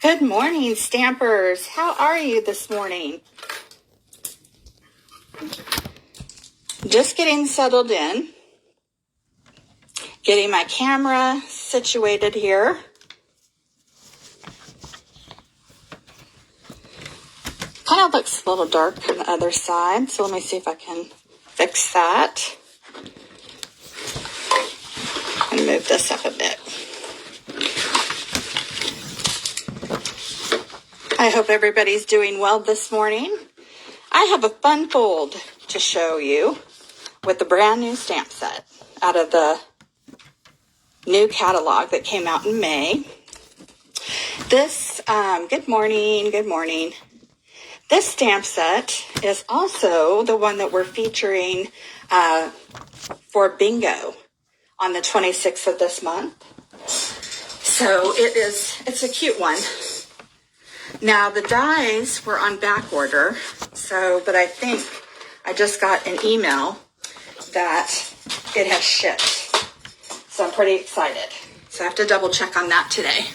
Good morning, Stampers. How are you this morning? Just getting settled in. Getting my camera situated here. Kind of looks a little dark on the other side, so let me see if I can fix that. And move this up a bit. I hope everybody's doing well this morning. I have a fun fold to show you with the brand new stamp set out of the new catalog that came out in May. This, good morning. This stamp set is also the one that we're featuring for bingo on the 26th of this month. So it's a cute one. Now, the dies were on back order, but I think I just got an email that it has shipped. So I'm pretty excited. So I have to double check on that today.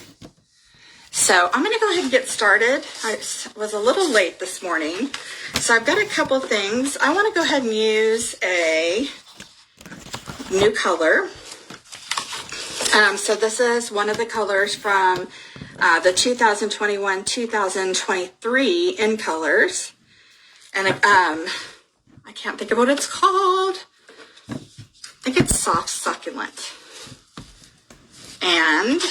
So I'm going to go ahead and get started. I was a little late this morning. So I've got a couple things. I want to go ahead and use a new color. So this is one of the colors from the 2021-2023 in colors. And I can't think of what it's called. I think it's Soft Succulent. And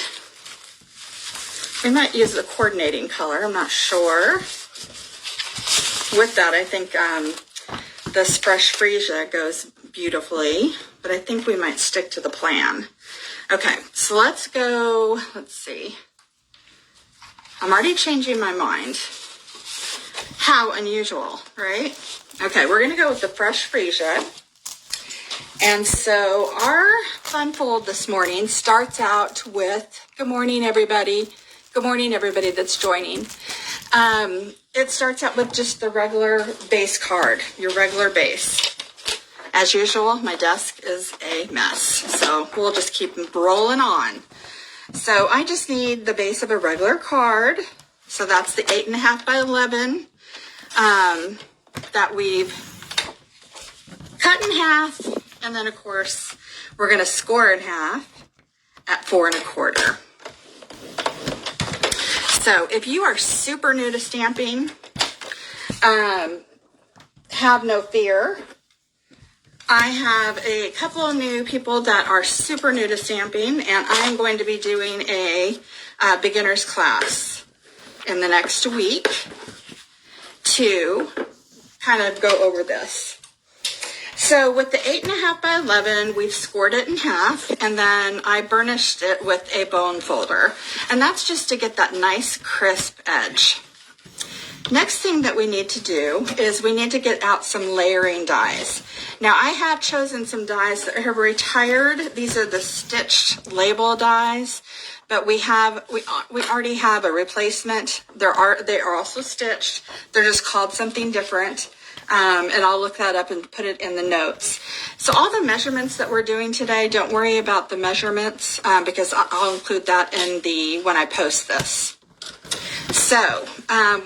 we might use the coordinating color. I'm not sure. With that, I think this Fresh Freesia goes beautifully. But I think we might stick to the plan. Okay, so let's go. Let's see. I'm already changing my mind. How unusual, right? Okay, we're going to go with the Fresh Freesia. And so our fun fold this morning starts out with, good morning, everybody. Good morning, everybody that's joining. It starts out with just the regular base card, your regular base. As usual, my desk is a mess, so we'll just keep rolling on. So I just need the base of a regular card. So that's the 8.5 by 11 that we've cut in half. And then, of course, we're going to score in half at 4 1/4. So if you are super new to stamping, have no fear. I have a couple of new people that are super new to stamping, and I'm going to be doing a beginner's class in the next week to kind of go over this. So with the 8.5 by 11, we've scored it in half, and then I burnished it with a bone folder. And that's just to get that nice crisp edge. Next thing that we need to do is we need to get out some layering dies. Now I have chosen some dies that have retired. These are the stitched label dies, but we already have a replacement. They are also stitched. They're just called something different. And I'll look that up and put it in the notes. So all the measurements that we're doing today, don't worry about the measurements because I'll include that in when I post this. So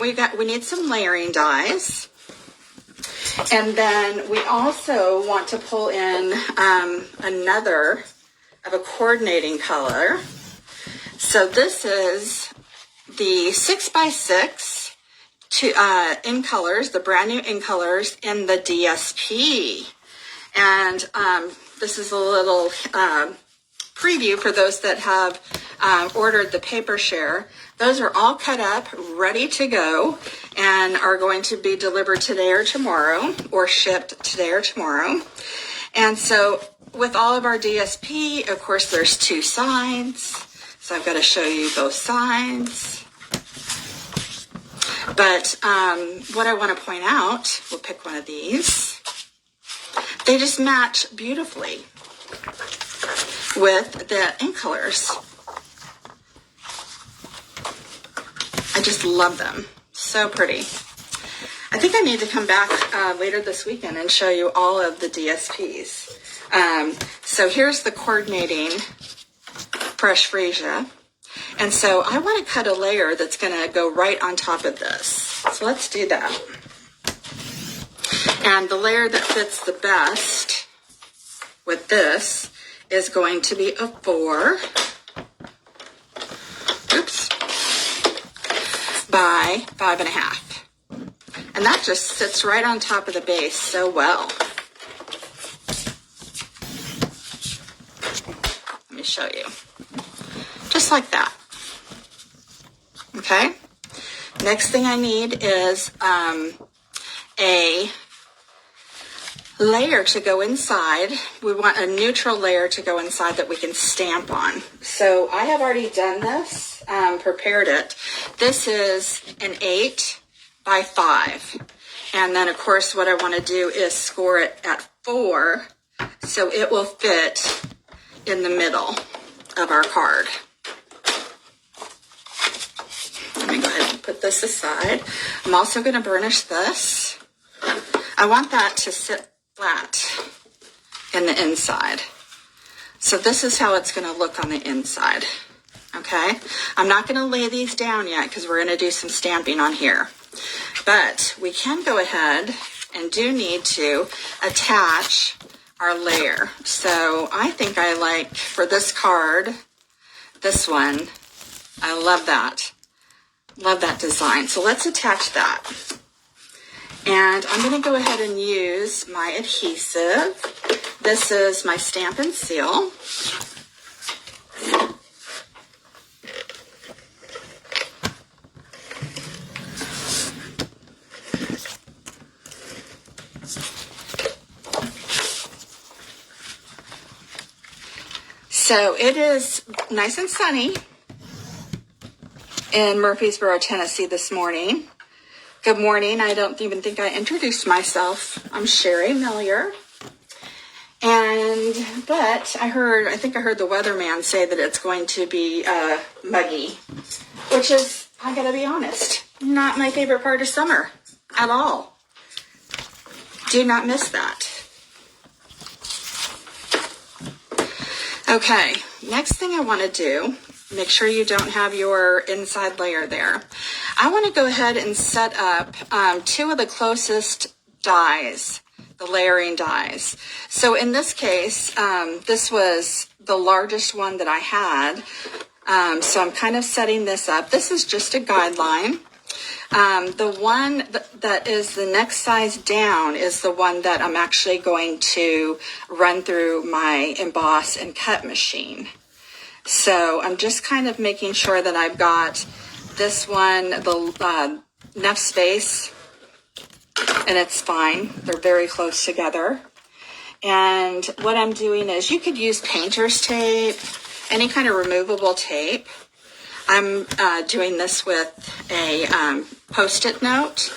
we need some layering dies, and then we also want to pull in another of a coordinating color. So this is the 6x6 in colors, the brand new in colors in the DSP, and this is a little preview for those that have ordered the paper share. Those are all cut up, ready to go, and are going to be delivered today or tomorrow, or shipped today or tomorrow. And so with all of our DSP, of course, there's two sides. So I've got to show you both sides. But what I want to point out, we'll pick one of these. They just match beautifully with the ink colors. I just love them. So pretty. I think I need to come back later this weekend and show you all of the DSPs. So here's the coordinating Fresh Freesia. And so I want to cut a layer that's going to go right on top of this. So let's do that. And the layer that fits the best with this is going to be a 4. Oops. By 5.5. And that just sits right on top of the base so well. Let me show you. Just like that. Okay. Next thing I need is a layer to go inside. We want a neutral layer to go inside that we can stamp on. So I have already done this, prepared it. This is an 8 by 5. And then of course what I want to do is score it at 4 so it will fit in the middle of our card. Let me go ahead and put this aside. I'm also going to burnish this. I want that to sit flat in the inside. So this is how it's going to look on the inside. Okay, I'm not going to lay these down yet because we're going to do some stamping on here. But we can go ahead and do need to attach our layer. So I think I like, for this card, this one, I love that. Love that design. So let's attach that. And I'm going to go ahead and use my adhesive. This is my Stamp and Seal. So it is nice and sunny in Murfreesboro, Tennessee this morning. Good morning. I don't even think I introduced myself. I'm Sherry Millier. But I think I heard the weatherman say that it's going to be muggy, which is, I gotta be honest, not my favorite part of summer at all. Do not miss that. Okay, next thing I want to do, make sure you don't have your inside layer there. I want to go ahead and set up 2 of the closest dies, the layering dies. So in this case, this was the largest one that I had. So I'm kind of setting this up. This is just a guideline. The one that is the next size down is the one that I'm actually going to run through my emboss and cut machine. So I'm just kind of making sure that I've got this one, enough space, and it's fine. They're very close together. And what I'm doing is, you could use painter's tape, any kind of removable tape. I'm doing this with a Post-it note.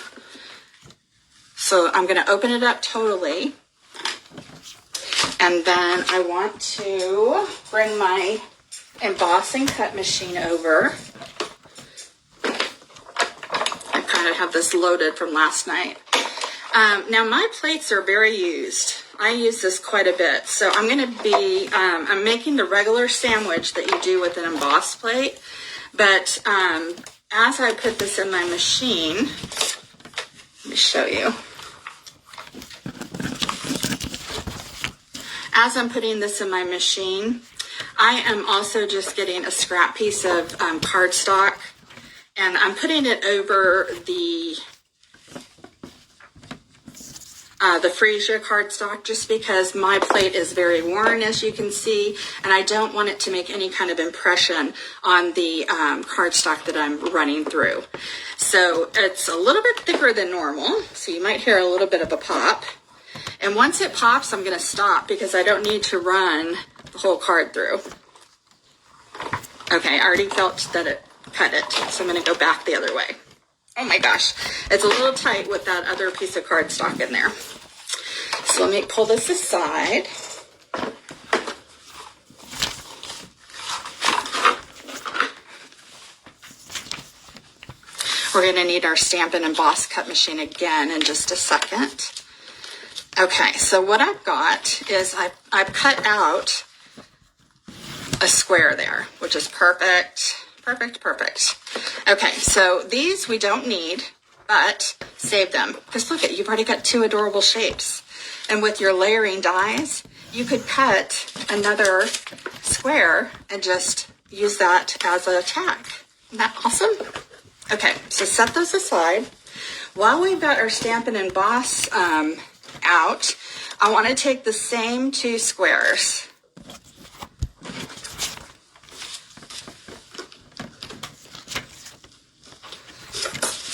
So I'm going to open it up totally. And then I want to bring my emboss and cut machine over. I kind of have this loaded from last night. Now my plates are very used. I use this quite a bit. So I'm going to be, I'm making the regular sandwich that you do with an emboss plate. But as I put this in my machine, let me show you. As I'm putting this in my machine, I am also just getting a scrap piece of cardstock, and I'm putting it over the freesia cardstock, just because my plate is very worn, as you can see, and I don't want it to make any kind of impression on the cardstock that I'm running through. So it's a little bit thicker than normal, so you might hear a little bit of a pop. And once it pops, I'm going to stop because I don't need to run the whole card through. Okay, I already felt that it cut it, so I'm going to go back the other way. Oh my gosh, it's a little tight with that other piece of cardstock in there. So let me pull this aside. We're going to need our Stamp and Emboss cut machine again in just a second. Okay, so what I've got is I've cut out a square there, which is perfect. Perfect, perfect. Okay, so these we don't need, but save them. Because look at, you've already got 2 adorable shapes. And with your layering dies, you could cut another square and just use that as a tag. Isn't that awesome? Okay, so set those aside. While we've got our Stampin' and Emboss out, I want to take the same 2 squares.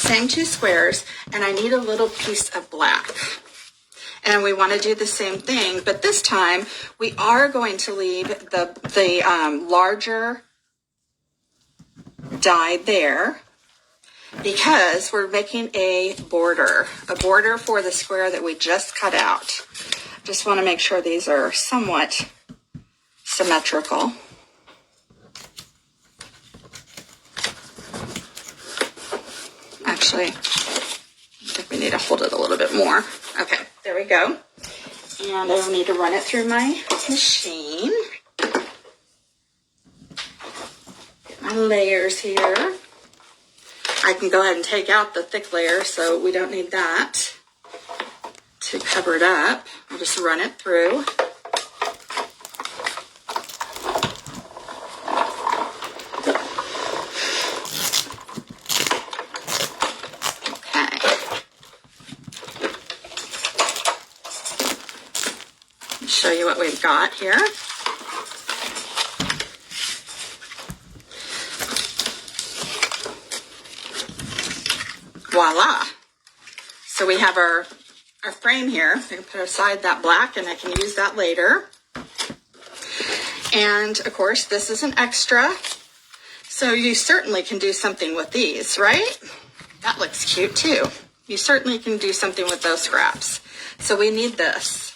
Same 2 squares, and I need a little piece of black. And we want to do the same thing, but this time we are going to leave the larger die there because we're making a border for the square that we just cut out. Just want to make sure these are somewhat symmetrical. Actually, I think we need to hold it a little bit more. Okay, there we go. And I will need to run it through my machine. Get my layers here. I can go ahead and take out the thick layer so we don't need that to cover it up. I'll just run it through. Show you what we've got here. Voila. So we have our frame here. I can put aside that black and I can use that later. And of course, this is an extra. So you certainly can do something with these, right? That looks cute too. You certainly can do something with those scraps. So we need this.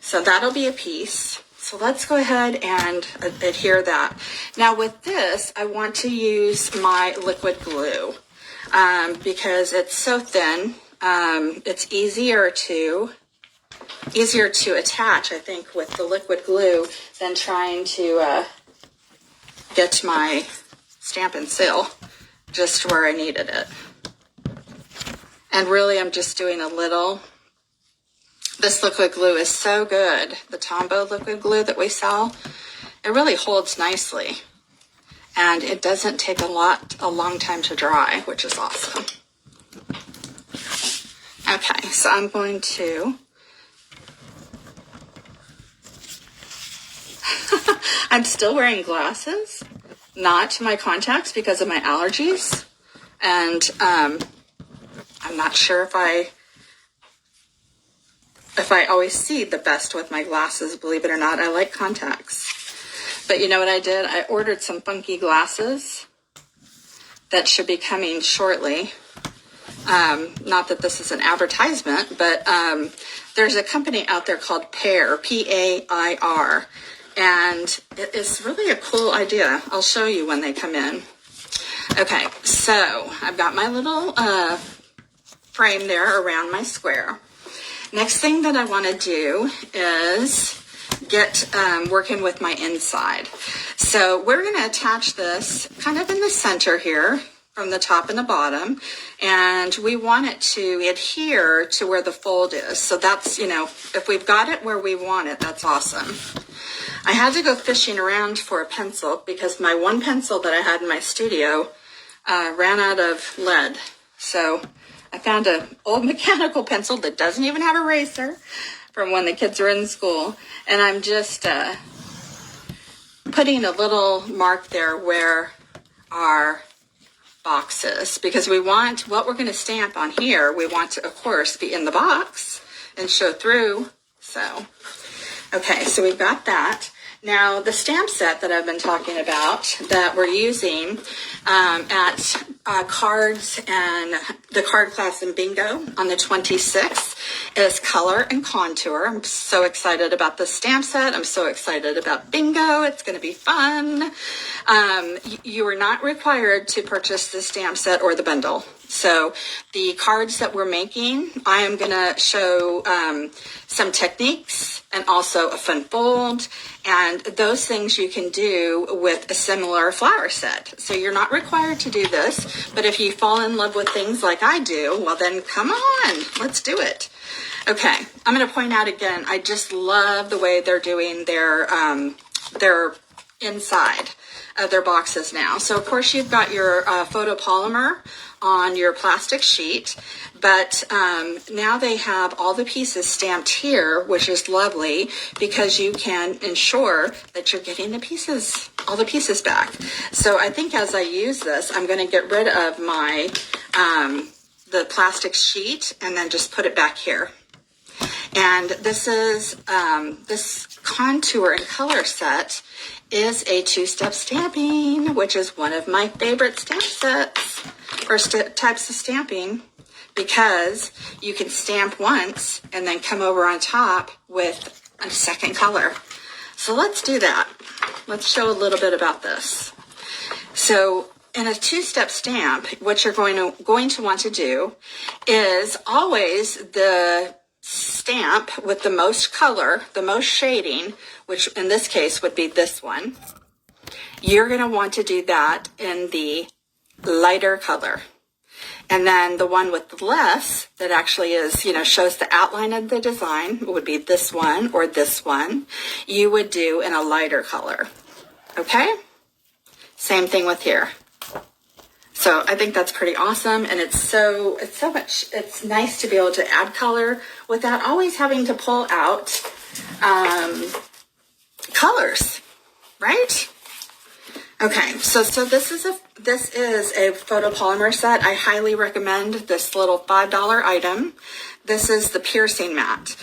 So that'll be a piece. So let's go ahead and adhere that. Now with this, I want to use my liquid glue because it's so thin. It's easier to attach, I think, with the liquid glue than trying to get my Stampin' Seal just where I needed it. And really, I'm just doing a little. This liquid glue is so good. The Tombow liquid glue that we sell, it really holds nicely. And it doesn't take a long time to dry, which is awesome. Okay, so I'm going to, I'm still wearing glasses, not my contacts because of my allergies. And I'm not sure if I always see the best with my glasses, believe it or not. I like contacts. But you know what I did? I ordered some funky glasses that should be coming shortly. Not that this is an advertisement, but there's a company out there called Pair, P-A-I-R. And it is really a cool idea. I'll show you when they come in. Okay, so I've got my little frame there around my square. Next thing that I want to do is get working with my inside. So we're going to attach this kind of in the center here from the top and the bottom, and we want it to adhere to where the fold is. So that's, you know, if we've got it where we want it, that's awesome. I had to go fishing around for a pencil because my one pencil that I had in my studio ran out of lead. So I found an old mechanical pencil that doesn't even have a eraser from when the kids were in school. And I'm just putting a little mark there where our box is. Because we want what we're going to stamp on here, we want to, of course, be in the box and show through. So, okay, so we've got that. Now, the stamp set that I've been talking about that we're using at cards and the card class in bingo on the 26th is color and contour. I'm so excited about this stamp set. I'm so excited about bingo. It's going to be fun. You are not required to purchase the stamp set or the bundle. So the cards that we're making, I am going to show some techniques and also a fun fold, and those things you can do with a similar flower set. So you're not required to do this, but if you fall in love with things like I do, well then come on, let's do it. Okay, I'm going to point out again, I just love the way they're doing their inside of their boxes now. So of course you've got your photopolymer on your plastic sheet, but now they have all the pieces stamped here, which is lovely because you can ensure that you're getting the pieces, all the pieces back. So I think as I use this, I'm going to get rid of my the plastic sheet and then just put it back here. And this is this contour and color set is a two-step stamping, which is one of my favorite stamp sets or types of stamping, because you can stamp once and then come over on top with a second color. So let's do that. Let's show a little bit about this. So in a two-step stamp, what you're going to want to do is always the stamp with the most color, the most shading, which in this case would be this one. You're going to want to do that in the lighter color. And then the one with less, that actually is, shows the outline of the design, would be this one or this one. You would do in a lighter color. Okay? Same thing with here. So I think that's pretty awesome, and it's nice to be able to add color without always having to pull out colors, right? Okay, so this is a photopolymer set. I highly recommend this little $5 item. This is the piercing mat.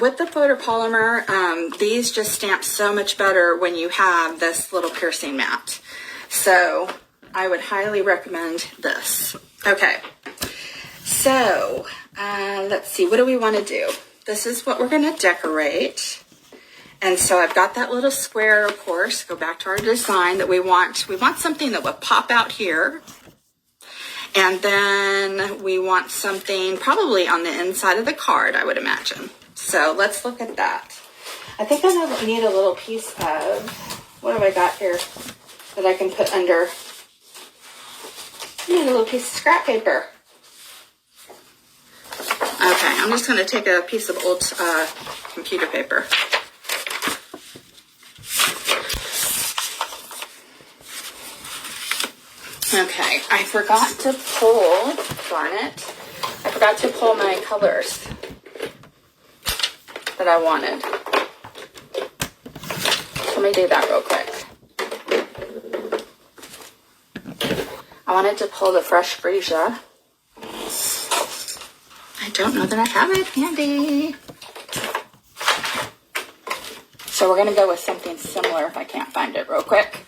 With the photopolymer, these just stamp so much better when you have this little piercing mat. So I would highly recommend this. Okay, so let's see, what do we want to do? This is what we're going to decorate. And so I've got that little square, of course, go back to our design that we want. We want something that would pop out here. And then we want something probably on the inside of the card, I would imagine. So let's look at that. I think I need a little piece of, what have I got here that I can put under? I need a little piece of scrap paper. Okay, I'm just going to take a piece of old computer paper. Okay, I forgot to pull, darn it, I forgot to pull my colors that I wanted. Let me do that real quick. I wanted to pull the Fresh Freesia. I don't know that I have it handy. So we're going to go with something similar if I can't find it real quick.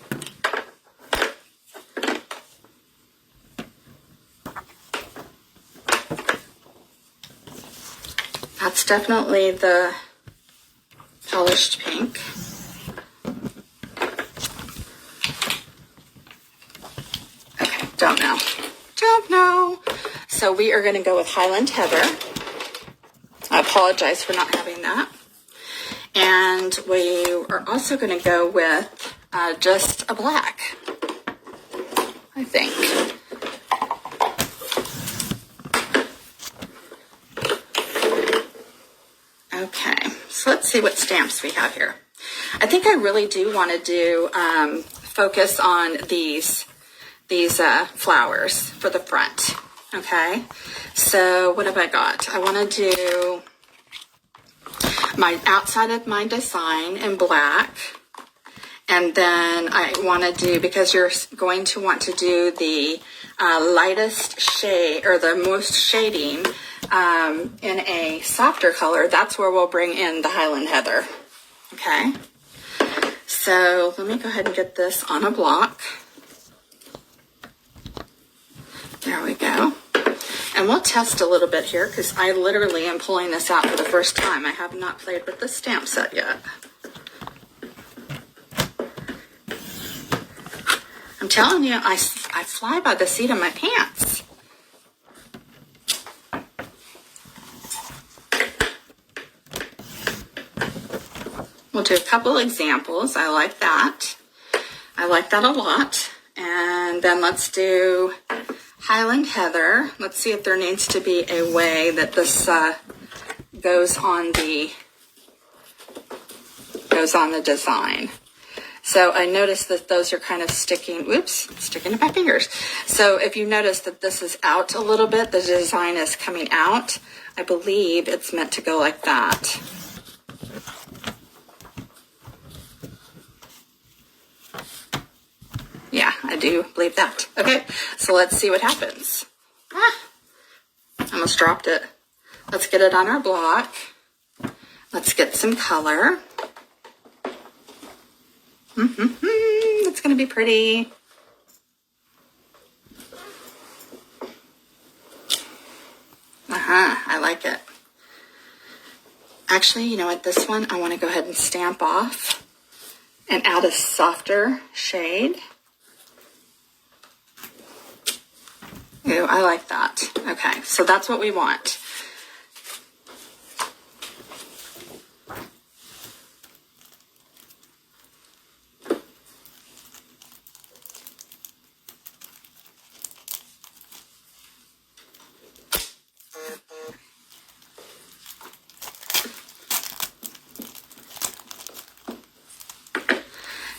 That's definitely the polished pink. Okay, don't know. So we are going to go with Highland Heather. I apologize for not having that. And we are also going to go with just a black, I think. Okay, so let's see what stamps we have here. I think I really do want to do focus on these flowers for the front. Okay, so what have I got? I want to do my outside of my design in black, and then I want to do, because you're going to want to do the lightest shade or the most shading in a softer color. That's where we'll bring in the Highland Heather. Okay, so let me go ahead and get this on a block. There we go. And And we'll test a little bit here because I literally am pulling this out for the first time. I have not played with the stamp set yet. I'm telling you, I fly by the seat of my pants. We'll do a couple examples. I like that. I like that a lot. And then let's do Highland Heather. Let's see if there needs to be a way that this goes on the design. So I noticed that those are kind of sticking to my fingers. So if you notice that this is out a little bit, the design is coming out. I believe it's meant to go like that. Yeah, I do believe that. Okay, so let's see what happens. I almost dropped it. Let's get it on our block. Let's get some color. It's going to be pretty. I like it. Actually, you know what? This one, I want to go ahead and stamp off and add a softer shade. Ooh, I like that. Okay, so that's what we want.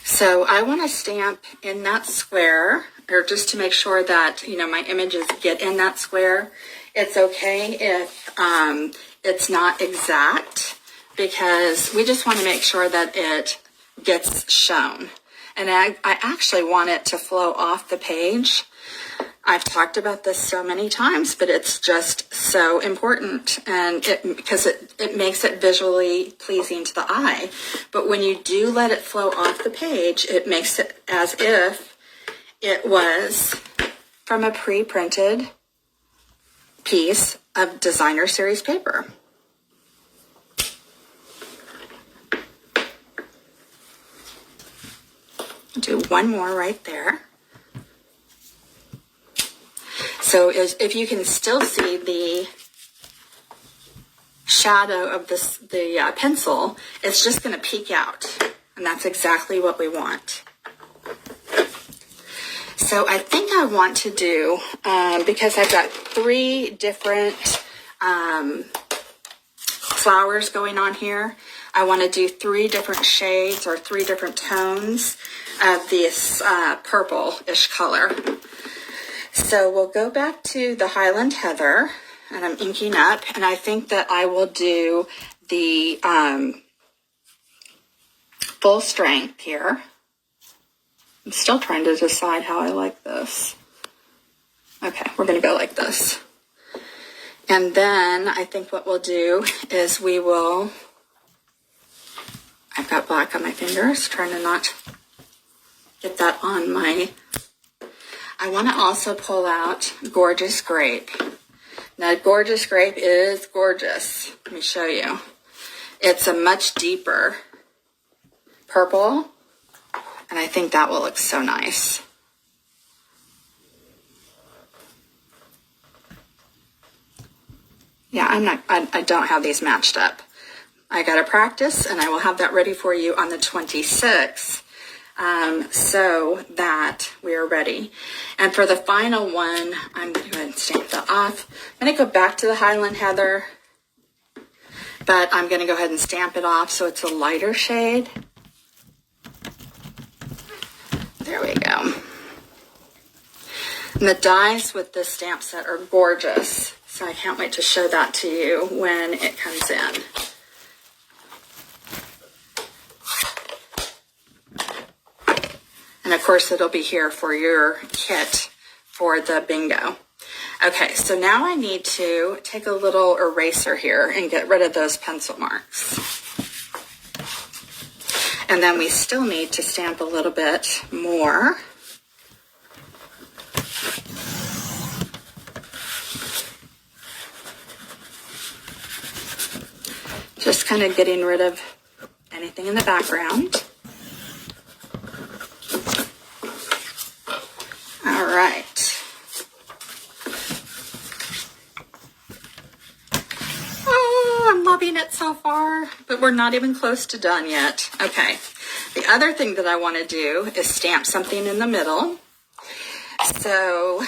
So I want to stamp in that square, or just to make sure that, you know, my images get in that square. It's okay if it's not exact, because we just want to make sure that it gets shown. And I actually want it to flow off the page. I've talked about this so many times, but it's just so important, and because it makes it visually pleasing to the eye. But when you do let it flow off the page, it makes it as if it was from a pre-printed piece of designer series paper. I'll do one more right there. So if you can still see the shadow of the pencil, it's just going to peek out. And that's exactly what we want. So I think I want to do, because I've got 3 different flowers going on here, I want to do 3 different shades or 3 different tones of this purple-ish color. So we'll go back to the Highland Heather, and I'm inking up, and I think that I will do the full strength here. I'm still trying to decide how I like this. Okay, we're going to go like this. And then I think what we'll do is we will, I've got black on my fingers, trying to not get that on my, I want to also pull out Gorgeous Grape. Now, Gorgeous Grape is gorgeous. Let me show you. It's a much deeper purple, and I think that will look so nice. Yeah, I don't have these matched up. I got to practice, and I will have that ready for you on the 26th. So that we are ready. And for the final one, I'm going to go ahead and stamp that off. I'm going to go back to the Highland Heather, but I'm going to go ahead and stamp it off so it's a lighter shade. There we go. And the dies with this stamp set are gorgeous, so I can't wait to show that to you when it comes in. And of course, it'll be here for your kit for the bingo. Okay, so now I need to take a little eraser here and get rid of those pencil marks. And then we still need to stamp a little bit more. Just kind of getting rid of anything in the background. All right. Oh, I'm loving it so far, but we're not even close to done yet. Okay. The other thing that I want to do is stamp something in the middle. So,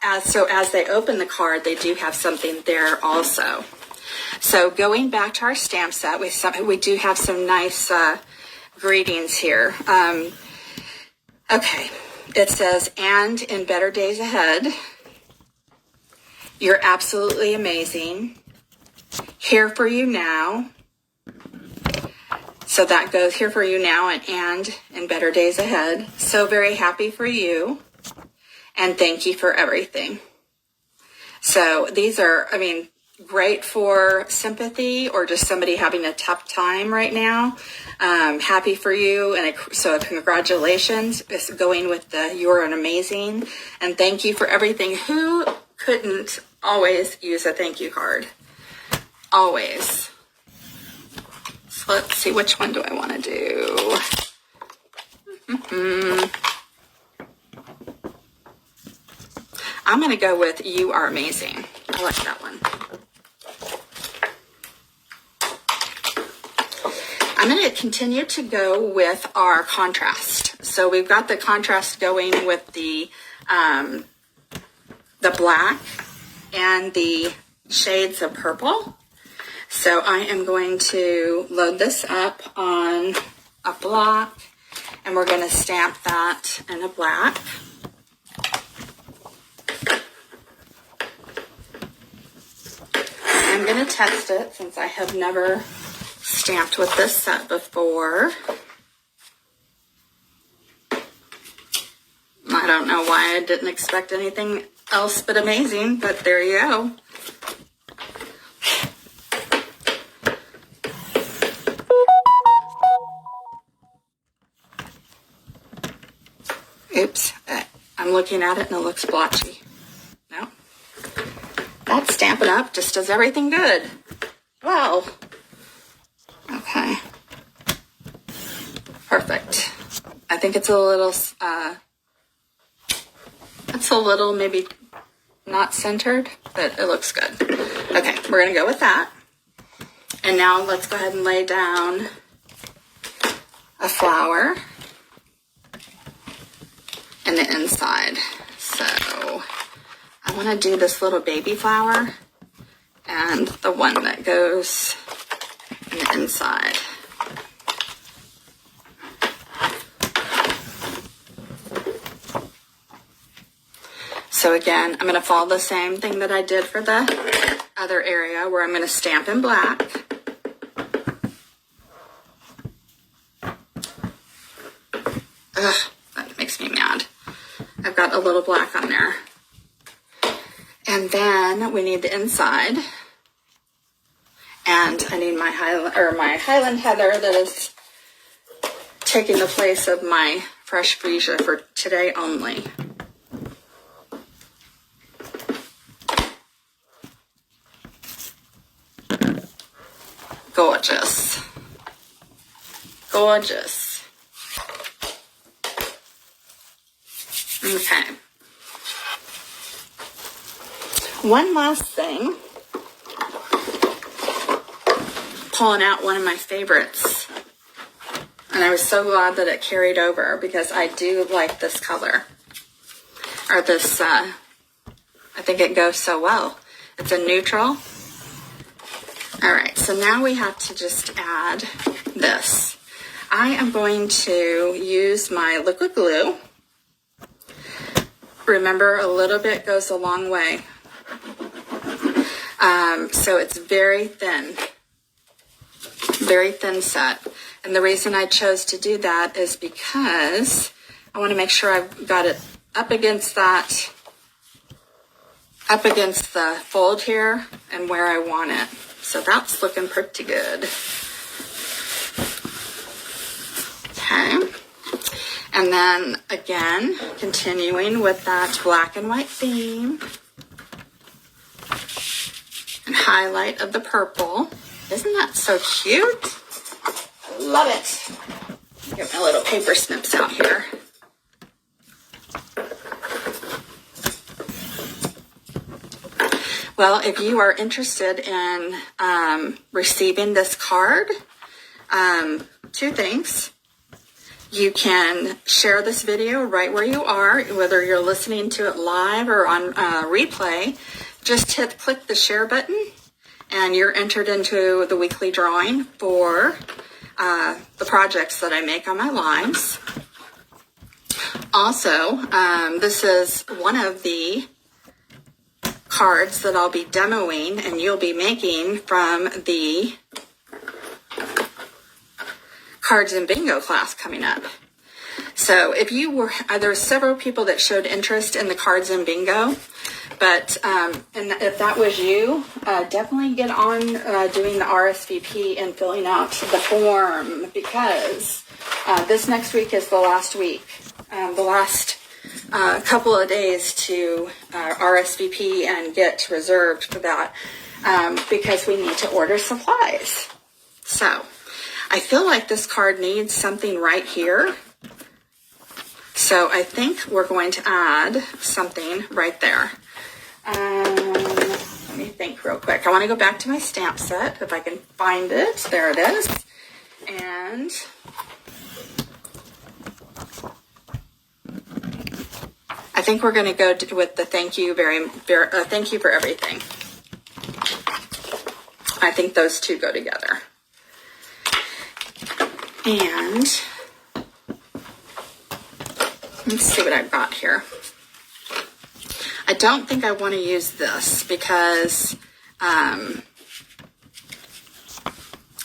as they open the card, they do have something there also. So going back to our stamp set, we do have some nice greetings here. Okay, it says, "And in better days ahead, you're absolutely amazing. Here for you now." So that goes here for you now and in better days ahead. So very happy for you. And thank you for everything. So these are, I mean, great for sympathy or just somebody having a tough time right now. Happy for you. And so congratulations. It's going with the "you're an amazing" and "thank you for everything." Who couldn't always use a thank you card? Always. So let's see, which one do I want to do? I'm going to go with "you are amazing." I like that one. I'm going to continue to go with our contrast. So we've got the contrast going with the black and the shades of purple. So I am going to load this up on a block, and we're going to stamp that in a black. I'm going to test it since I have never stamped with this set before. I don't know why I didn't expect anything else but amazing, but there you go. Oops, I'm looking at it and it looks blotchy. No, that's Stampin' Up! Just does everything good. Wow. Okay. Perfect. I think it's a little maybe not centered, but it looks good. Okay, we're gonna go with that. And now let's go ahead and lay down a flower in the inside. So I want to do this little baby flower and the one that goes in the inside. So again, I'm going to follow the same thing that I did for the other area, where I'm going to stamp in black. Ugh, that makes me mad. I've got a little black on there. And then we need the inside. And I need my Highland Heather that is taking the place of my fresh freesia for today only. Gorgeous. Gorgeous. Okay. One last thing. Pulling out one of my favorites. And I was so glad that it carried over because I do like this color. Or this, I think it goes so well. It's a neutral. All right, so now we have to just add this. I am going to use my liquid glue. Remember, a little bit goes a long way. So it's very thin set. And the reason I chose to do that is because I want to make sure I've got it up against the fold here and where I want it. So that's looking pretty good. Okay. And then again, continuing with that black and white theme and highlight of the purple. Isn't that so cute? I love it. Get my little paper snips out here. Well, if you are interested in receiving this card, two things. You can share this video right where you are, whether you're listening to it live or on replay. Just click the share button and you're entered into the weekly drawing for the projects that I make on my lives. Also, this is one of the cards that I'll be demoing and you'll be making from the Cards and Bingo class coming up. So if you were, there's several people that showed interest in the Cards and Bingo, but and if that was you, definitely get on doing the RSVP and filling out the form, because this next week is the last week, the last couple of days to RSVP and get reserved for that, because we need to order supplies. So I feel like this card needs something right here. So I think we're going to add something right there. Let me think real quick. I want to go back to my stamp set if I can find it. There it is. And I think we're going to go with the thank you thank you for everything. I think those two go together. And let's see what I've got here. I don't think I want to use this because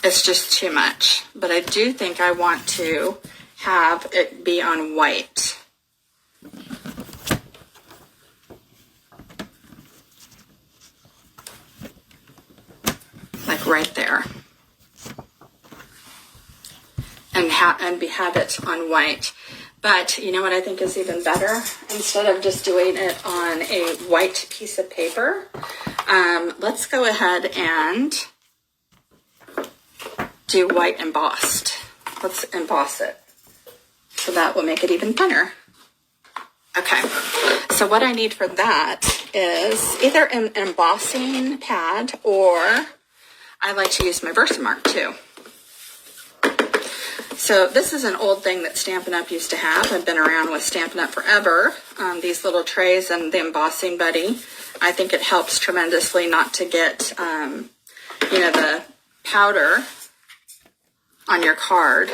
it's just too much. But I do think I want to have it be on white. Like right there. And have it on white. But you know what I think is even better? Instead of just doing it on a white piece of paper, let's go ahead and do white embossed. Let's emboss it. So that will make it even funner. Okay, so what I need for that is either an embossing pad, or I like to use my Versamark too. So this is an old thing that Stampin' Up! Used to have. I've been around with Stampin' Up! Forever. These little trays and the embossing buddy. I think it helps tremendously not to get, you know, the powder on your card,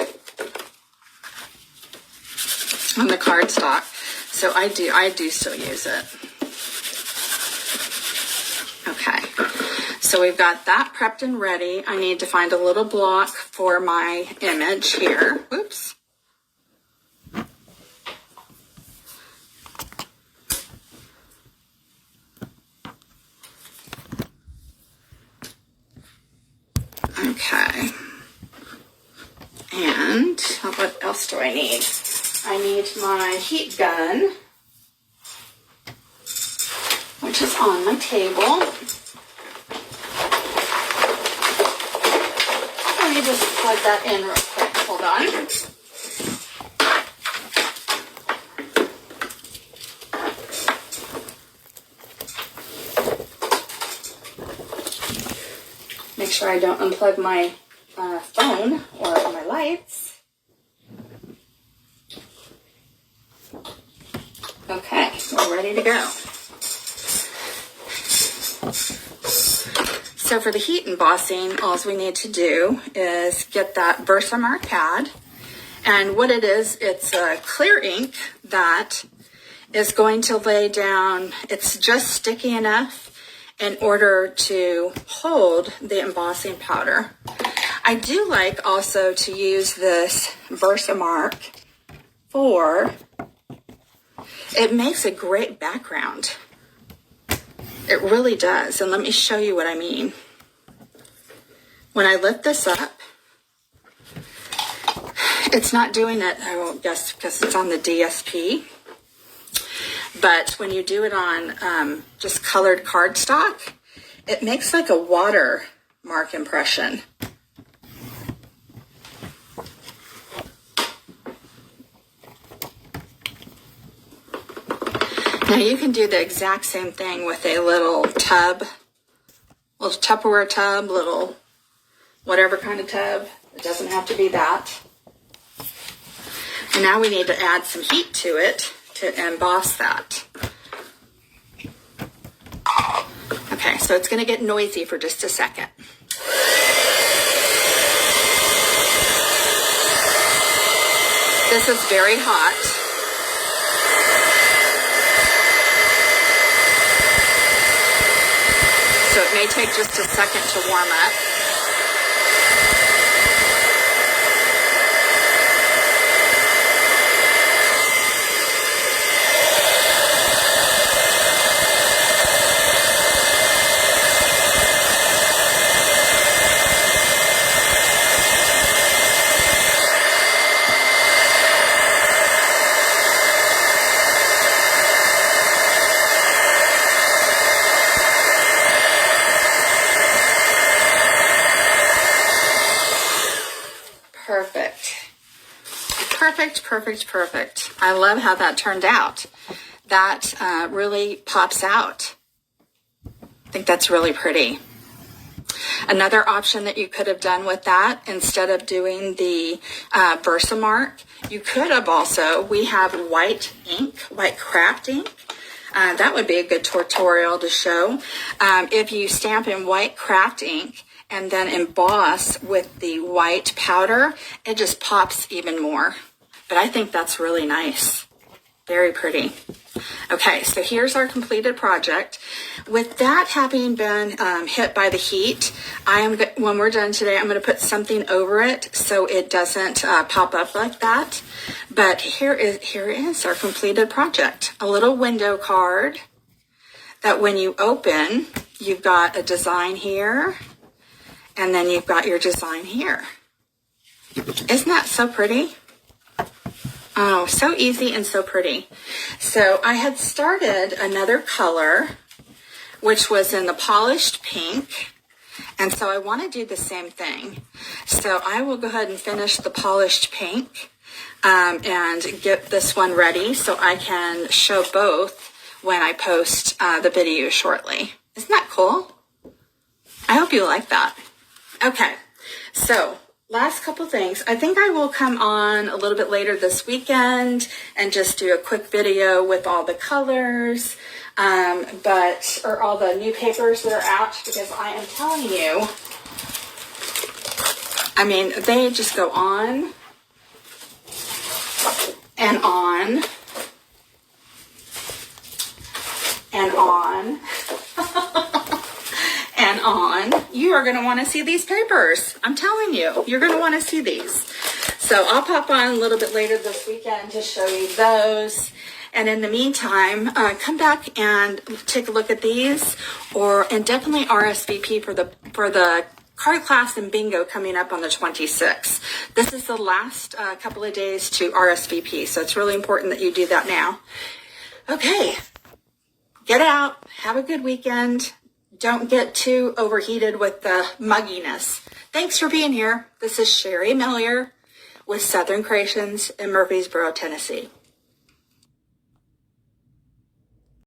on the cardstock. So I do still use it. Okay. So we've got that prepped and ready. I need to find a little block for my image here. Oops. Okay. And what else do I need? I need my heat gun, which is on my table. Let me just plug that in real quick. Hold on. Make sure I don't unplug my phone or my lights. Okay, we're ready to go. So for the heat embossing, all we need to do is get that Versamark pad. And what it is, it's a clear ink that is going to lay down, it's just sticky enough in order to hold the embossing powder. I do like also to use this Versamark for, it makes a great background. It really does. And let me show you what I mean. When I lift this up, it's not doing it, I won't guess because it's on the DSP. But when you do it on just colored cardstock, it makes like a mark impression. Now you can do the exact same thing with a little tub, little Tupperware tub, little whatever kind of tub. It doesn't have to be that. And now we need to add some heat to it to emboss that. Okay, so it's going to get noisy for just a second. This is very hot. So it may take just a second to warm up. Perfect. I love how that turned out. That really pops out. I think that's really pretty. Another option that you could have done with that, instead of doing the Versamark, you could have also, we have white ink, white craft ink. That would be a good tutorial to show. If you stamp in white craft ink and then emboss with the white powder, it just pops even more. But I think that's really nice. Very pretty. Okay, so here's our completed project. With that having been hit by the heat, when we're done today, I'm going to put something over it so it doesn't pop up like that. But here is our completed project. A little window card that when you open, you've got a design here, and then you've got your design here. Isn't that so pretty? Oh, so easy and so pretty. So I had started another color, which was in the polished pink. And so I want to do the same thing. So I will go ahead and finish the polished pink and get this one ready so I can show both when I post the video shortly. Isn't that cool? I hope you like that. Okay, so last couple things. I think I will come on a little bit later this weekend and just do a quick video with all the colors, or all the new papers that are out, because I am telling you, I mean, they just go on and on and on. And on. You are going to want to see these papers. I'm telling you, you're going to want to see these. So I'll pop on a little bit later this weekend to show you those. And in the meantime, come back and take a look at these, and definitely RSVP for the card class and bingo coming up on the 26th. This is the last couple of days to RSVP, so it's really important that you do that now. Okay, get out, have a good weekend. Don't get too overheated with the mugginess. Thanks for being here. This is Sherry Millier with Southern Creations in Murfreesboro, Tennessee.